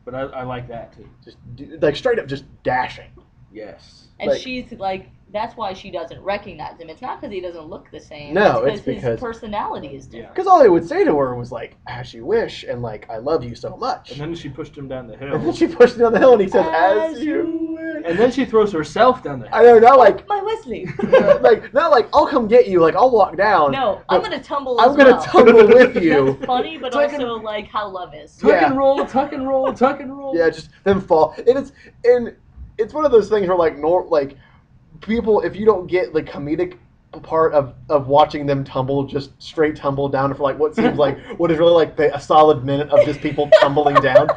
but I like that, too. Just like straight up, just dashing. Yes. And Like- she's like, that's why she doesn't recognize him. It's not because he doesn't look the same. No, it's his because- personality is different. Because all they would say to her was like, "As you wish," and like, "I love you so much." And then she pushed him down the And then hill. she pushed him down the hill, and he says, As "As you wish." And then she throws herself down the hill. I know, not like, My Wesley. not like I'll come get you. Like I'll walk down. No, I'm But gonna tumble. I'm as gonna well. tumble with you. That's funny, but Tuck and- also like how love is. Tuck Yeah. and roll, tuck and roll, tuck and roll. Yeah, just them fall. And it's one of those things where like people, if you don't get the comedic part of watching them tumble, just straight tumble down for like what seems like what is really like a solid minute of just people tumbling down.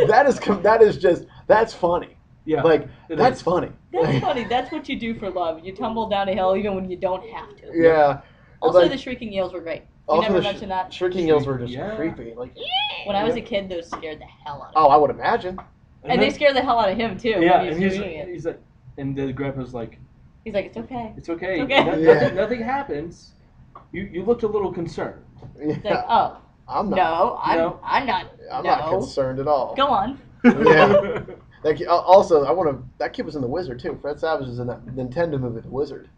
That's funny. Yeah. Like it that's is. funny. That's funny. That's what you do for love. You tumble down a hill even when you don't have to. Yeah. Also, Like, the shrieking eels were great. We also never the mentioned that. Shrieking eels were just Yeah. creepy. Like, When I was a kid, those scared the hell out of me. oh, I would imagine. And they scared the hell out of him too. Yeah, when and he was he's doing it. like, and the grandpa's like, He's like, it's okay. it's okay. It's okay. Yeah. Nothing happens. You looked a little concerned. It's Yeah. like, oh I'm not. no, I'm No. I'm not. I'm no. not concerned at all. Go on. Yeah. Also, I want to. That kid was in The Wizard too. Fred Savage is in that Nintendo movie, The Wizard.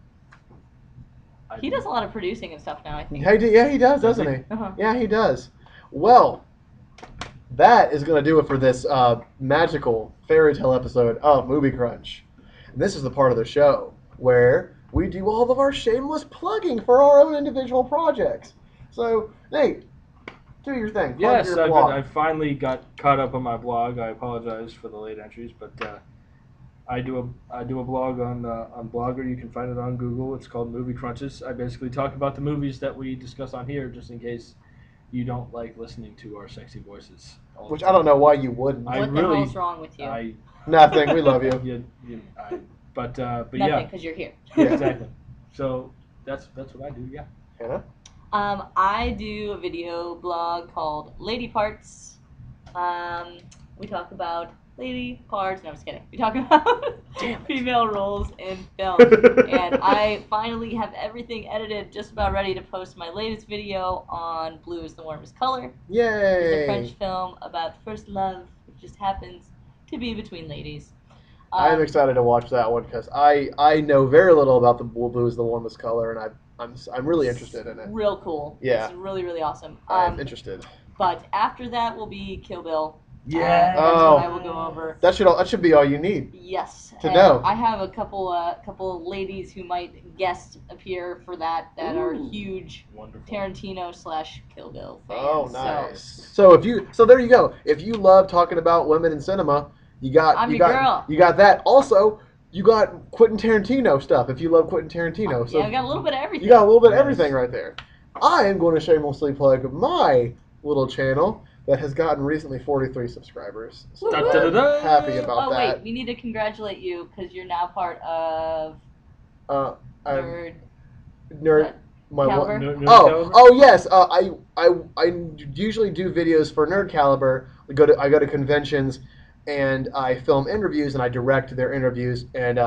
He does a lot of producing and stuff now. I think. Yeah, he does, doesn't he? Uh-huh. Yeah, he does. Well, that is going to do it for this magical fairy tale episode of Movie Crunch. And this is the part of the show where we do all of our shameless plugging for our own individual projects. So, Nate, do your thing. Plug Yes, your blog. I finally got caught up on my blog. I apologize for the late entries, but I do a blog on Blogger. You can find it on Google. It's called Movie Crunches. I basically talk about the movies that we discuss on here, just in case you don't like listening to our sexy voices. all the Which time. I don't know why you wouldn't. I What the really- hell's wrong with you? Nothing. We love you. But Nothing, yeah, because you're here. Yeah. exactly. So that's what I do. Yeah. Hannah? I do a video blog called Lady Parts. We talk about lady parts. No, I'm just kidding. We talk about female roles in film. And I finally have everything edited, just about ready to post my latest video on Blue is the Warmest Color. It's a Yay. French film about first love, which just happens to be between ladies. I'm excited to watch that one because I know very little about the Blue is the Warmest Color, and I'm really interested in it. Real cool. Yeah. It's really, really awesome. I'm interested. But after that will be Kill Bill. Yeah. That's Oh. what I will go over. That should be all you need. Yes. To and know. I have a couple ladies who might guest appear for that are Ooh. huge Wonderful. Tarantino / Kill Bill fans. Oh, So nice. So there you go. If you love talking about women in cinema, you got I'm you your got girl. you got that. Also, you got Quentin Tarantino stuff. If you love Quentin Tarantino, so yeah, I got a little bit of everything. you got a little bit of Nice. everything right there. I am going to shamelessly plug my little channel that has gotten recently 43 subscribers. So Da, da, da, da. I'm happy about Oh that. wait, we need to congratulate you because you're now part of I'm Nerd. nerd. My what? Caliber? Nerd Oh, Caliber? oh yes. I usually do videos for Nerd Caliber. I go to conventions, and I film interviews and I direct their interviews, and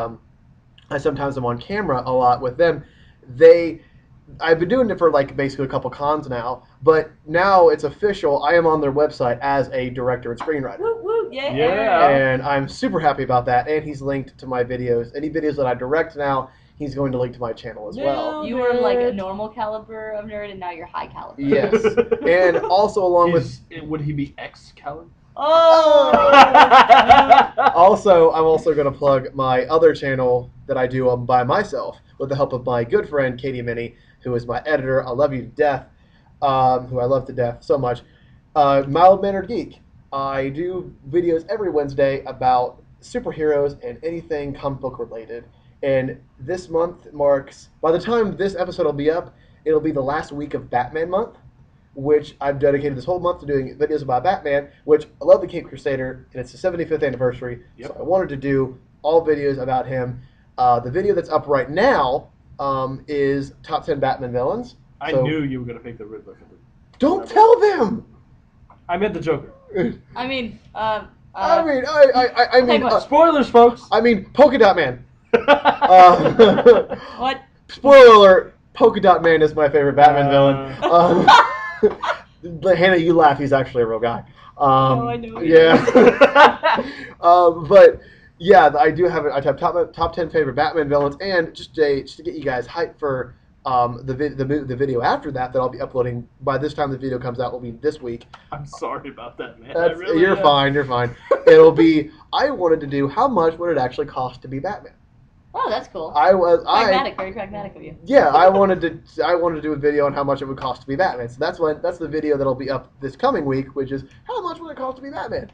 I sometimes am on camera a lot with them. I've been doing it for like basically a couple cons now, but now it's official. I am on their website as a director and screenwriter. Woo woo, yeah. Yeah. And I'm super happy about that. And he's linked to my videos. Any videos that I direct now, he's going to link to my channel as well. You were like a normal caliber of nerd, and now you're high caliber. Yes. And also along with Would he be Excalibur? Oh. also, I'm also going to plug my other channel that I do by myself with the help of my good friend Katie Minnie, who is my editor. I love you to death, who I love to death so much. Mild Mannered Geek. I do videos every Wednesday about superheroes and anything comic book related. And this month marks, by the time this episode will be up, it'll be the last week of Batman month, which I've dedicated this whole month to doing videos about Batman, which I love the Cape Crusader, and it's the 75th anniversary, so I wanted to do all videos about him. The video that's up right now is Top 10 Batman Villains. I So- knew you were going to pick the Riddler. Don't tell them! I meant the Joker. I mean, I mean, Spoilers, folks. I mean, Polka Dot Man. what? Spoiler alert, Polka Dot Man is my favorite Batman villain. Hannah, you laugh, he's actually a real guy. Oh, I know. Yeah. But yeah, I do have it. I have top 10 favorite Batman villains, and just to get you guys hyped for the video after that I'll be uploading. By this time the video comes out, will be this week. I'm sorry about that, man. You're fine. You're fine. It'll be. I wanted to do how much would it actually cost to be Batman. Oh, that's cool. Pragmatic, very pragmatic of you. Yeah, I wanted to do a video on how much it would cost to be Batman. So that's the video that'll be up this coming week, which is how much would it cost to be Batman.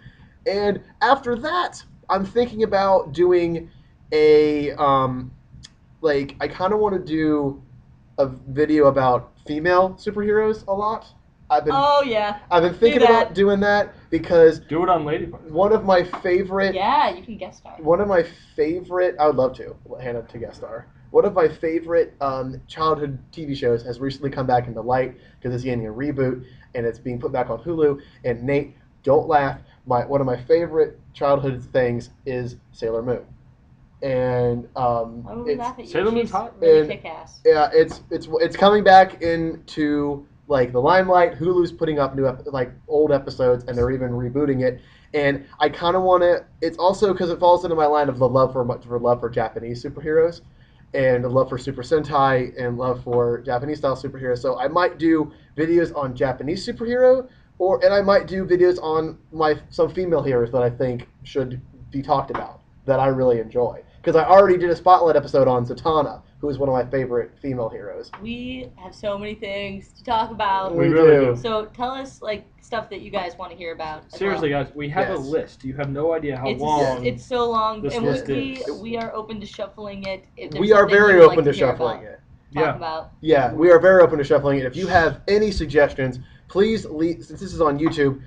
And after that, I'm thinking about doing a I kind of want to do a video about female superheroes a lot. I've been thinking about doing that because do it on Lady Parts. One of my favorite. Yeah, you can guest star. One of my favorite. I would love to Hannah to guest star. One of my favorite childhood TV shows has recently come back into light because it's getting a reboot and it's being put back on Hulu. And Nate, don't laugh. One of my favorite childhood things is Sailor Moon. And Sailor Moon's hot. Really kick ass. Yeah, it's coming back into like the limelight. Hulu's putting up new old episodes, and they're even rebooting it. And I kind of want to. It's also because it falls into my line of the love for Japanese superheroes, and the love for Super Sentai, and love for Japanese style superheroes. So I might do videos on Japanese superhero, and I might do videos on some female heroes that I think should be talked about that I really enjoy. Because I already did a spotlight episode on Zatanna, who is one of my favorite female heroes. We have so many things to talk about. We really do. So tell us stuff that you guys want to hear about. Seriously, guys, we have a list. You have no idea how long. It's so long, this and list is. we are open to shuffling it. We are very open to shuffling it. Yeah, we are very open to shuffling it. If you have any suggestions, please leave. Since this is on YouTube,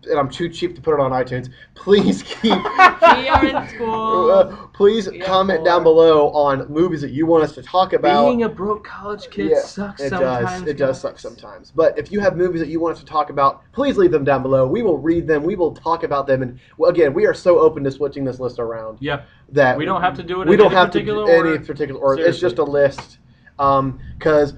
and I'm too cheap to put it on iTunes, please keep. We are in school. Please comment down below on movies that you want us to talk about. Being a broke college kid sucks sometimes. It does suck sometimes. But if you have movies that you want us to talk about, please leave them down below. We will read them. We will talk about them. And again, we are so open to switching this list around. Yeah. That we don't have to do it. We don't have to do any particular order. It's just a list. Because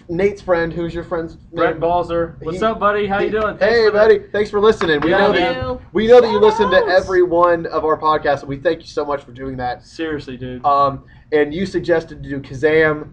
Nate's friend, who's your friend's name? Brett Balzer. What's up, buddy? How you doing? Hey, buddy. Thanks for listening. We know that you listen to every one of our podcasts, and we thank you so much for doing that. Seriously, dude. And you suggested to do Kazam,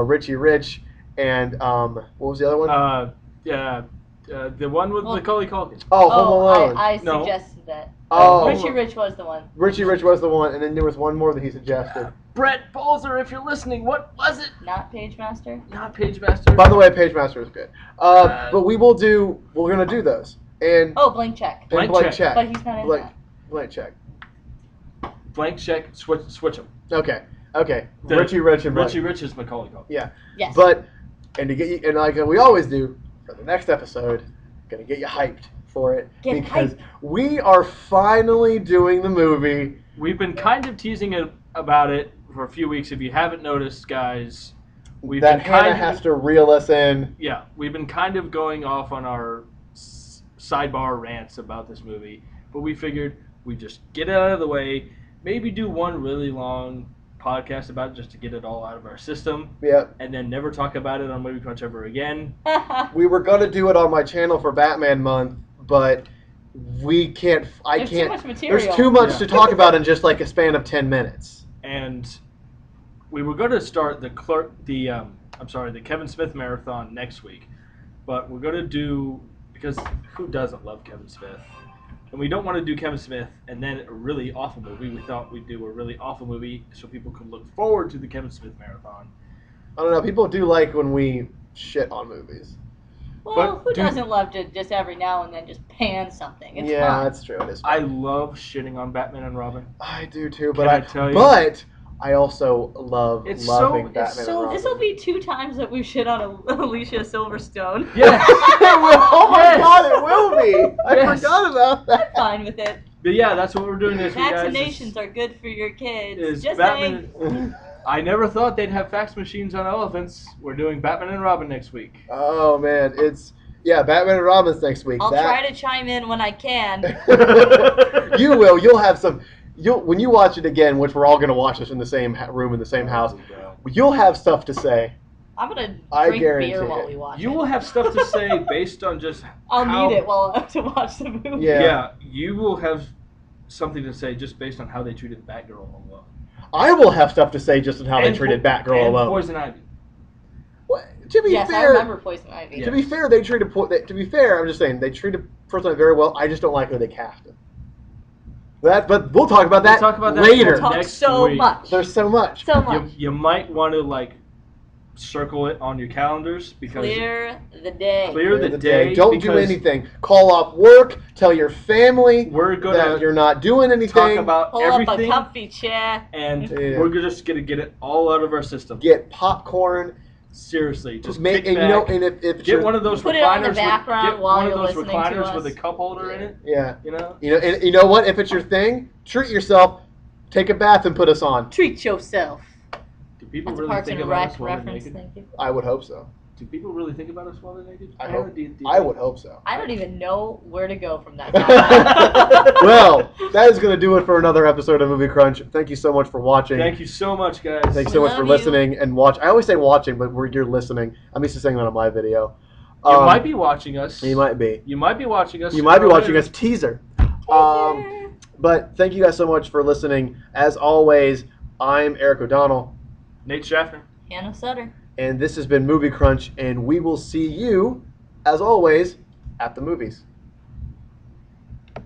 Richie Rich, and what was the other one? The one with Macaulay Culkin. Oh, Home Alone. I suggested that. Oh, Richie Rich was the one. Richie Rich was the one, and then there was one more that he suggested. Brett Balzer, if you're listening, what was it? Not Pagemaster? Not Pagemaster. By the way, Pagemaster is good. But we're going to do those. And Blank Check. Blank Check. But he's not in that. Blank Check. Blank Check, switch them. Okay. Richie Rich and Richie Rich is Macaulay Culkin. Yeah. Yes. But and to get you, and like we always do for the next episode, gonna get you hyped for it because we are finally doing the movie. We've been kind of teasing about it for a few weeks. If you haven't noticed, guys, Hannah has to reel us in. Yeah, we've been kind of going off on our sidebar rants about this movie, but we figured we'd just get it out of the way, maybe do one really long podcast about it just to get it all out of our system. Yep. And then never talk about it on Movie Crunch ever again. We were going to do it on my channel for Batman month, but we can't. There's too much material. There's too much to talk about in just like a span of 10 minutes. And we were going to start the Kevin Smith marathon next week, but we're going to do, because who doesn't love Kevin Smith? And we don't want to do Kevin Smith and then a really awful movie. We thought we'd do a really awful movie so people could look forward to the Kevin Smith marathon. I don't know. People do like when we shit on movies. Well, who doesn't love to just every now and then just pan something? It's yeah, fun. that's true. It is fun. I love shitting on Batman and Robin. I do too, Can I tell you? But I also love It's loving so- Batman it's and so- Robin. This will be 2 times that we've shit on Alicia Silverstone. Yeah. Oh my Yes. god, it will be! I Yes. forgot about that. Fine with it. But yeah, that's what we're doing this week, guys. Vaccinations are good for your kids. Is Just Batman. saying. I never thought they'd have fax machines on elephants. We're doing Batman and Robin next week. Oh man, Batman and Robin's next week. I'll try to chime in when I can. You will. You'll have some. When you watch it again, which we're all going to watch this in the same room in the same house. You'll have stuff to say. I'm gonna I drink guarantee beer while it. we watch You it. will have stuff to say based on just I'll how, need it while I have to watch the movie. Yeah. you will have something to say just based on how they treated Batgirl alone. I will have stuff to say just on how they treated Batgirl and alone. Poison Ivy. To be Yes, I fair, remember Poison Ivy. to be fair, they treated. To be fair, I'm just saying they treated Poison Ivy very well. I just don't like who they casted. But we'll talk about that, We'll talk about that later. We'll talk Next so week. much. There's so much. So much. You might want to circle it on your calendars because Clear the day. Clear the day. Don't do because anything. Call off work. Tell your family We're that gonna you're not doing anything. talk about Pull up a everything, comfy chair. and Yeah. we're just gonna get it all out of our system. Get popcorn. Seriously, just Make, kick and back. you know, and if Get one of those Put recliners. it on the background get while one of you're those listening to recliners us. with a cup holder in it. yeah, You know. you know what? If it's your thing, treat yourself. Take a bath and put us on. Treat yourself. Do people That's a really Parks think and about Rec us while they're reference. naked? Thank you. I would hope so. Do people really think about us while they're naked? I Hannah, hope. do you I would hope so. I don't even know where to go from that. topic. Well, that is going to do it for another episode of Movie Crunch. Thank you so much for watching. Thank you so much, guys. Thanks We so much for love you. listening and watch. I always say watching, but you're listening. I'm used to saying that on my video. You might be watching us. You might be. You might be watching us. You might be Or watching later. us. Teaser. But thank you guys so much for listening. As always, I'm Eric O'Donnell, Nate Schaffner. Hannah Sutter. and this has been Movie Crunch, and we will see you, as always, at the movies.